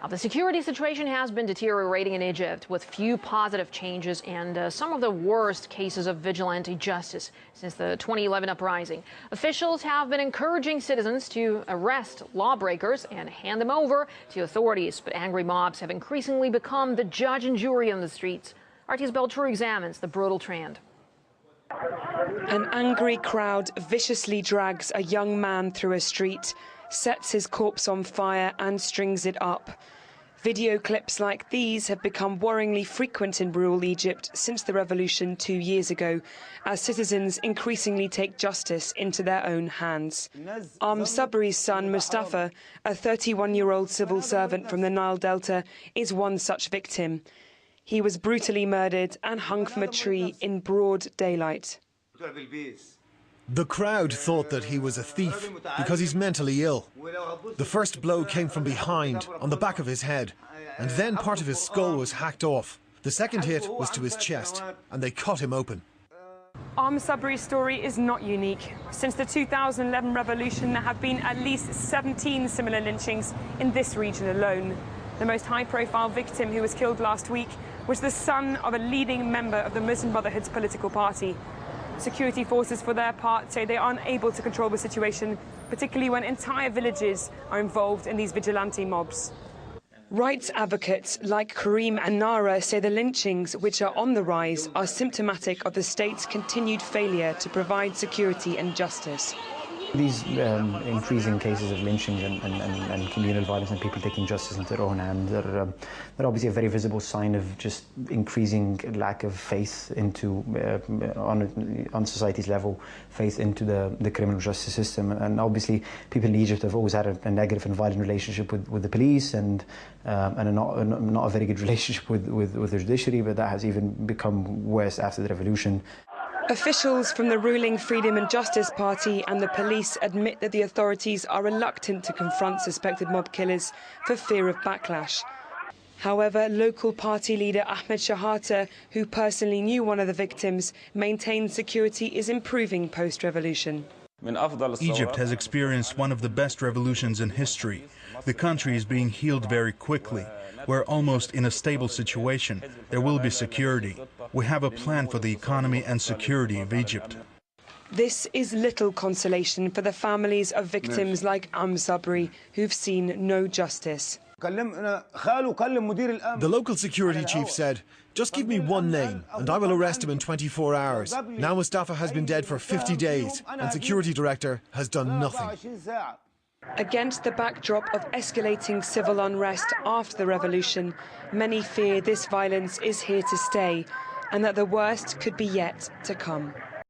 Now, the security situation has been deteriorating in Egypt, with few positive changes and some of the worst cases of vigilante justice since the 2011 uprising. Officials have been encouraging citizens to arrest lawbreakers and hand them over to authorities, but angry mobs have increasingly become the judge and jury on the streets. RT's Beltrou examines the brutal trend. An angry crowd viciously drags a young man through a street, sets his corpse on fire and strings it up. Video clips like these have become worryingly frequent in rural Egypt since the revolution 2 years ago, as citizens increasingly take justice into their own hands. Sabri's son, Mustafa, a 31-year-old civil servant from the Nile Delta, is one such victim. He was brutally murdered and hung from a tree in broad daylight. The crowd thought that he was a thief because he's mentally ill. The first blow came from behind, on the back of his head, and then part of his skull was hacked off. The second hit was to his chest, and they cut him open. Sabri's story is not unique. Since the 2011 revolution, there have been at least 17 similar lynchings in this region alone. The most high-profile victim, who was killed last week, was the son of a leading member of the Muslim Brotherhood's political party. Security forces, for their part, say they are unable to control the situation, particularly when entire villages are involved in these vigilante mobs. Rights advocates like Karim and Nara say the lynchings, which are on the rise, are symptomatic of the state's continued failure to provide security and justice. These increasing cases of lynchings and communal violence and people taking justice into their own hands are obviously a very visible sign of just increasing lack of faith into, on society's level, faith into the criminal justice system. And obviously people in Egypt have always had a negative and violent relationship with the police and not a very good relationship with the judiciary, but that has even become worse after the revolution. Officials from the ruling Freedom and Justice Party and the police admit that the authorities are reluctant to confront suspected mob killers for fear of backlash. However, local party leader Ahmed Shahata, who personally knew one of the victims, maintains security is improving post-revolution. Egypt has experienced one of the best revolutions in history. The country is being healed very quickly. We're almost in a stable situation. There will be security. We have a plan for the economy and security of Egypt. This is little consolation for the families of victims like Sabri, who've seen no justice. The local security chief said, "Just give me one name and I will arrest him in 24 hours. Now Mustafa has been dead for 50 days and security director has done nothing." Against the backdrop of escalating civil unrest after the revolution, many fear this violence is here to stay and that the worst could be yet to come.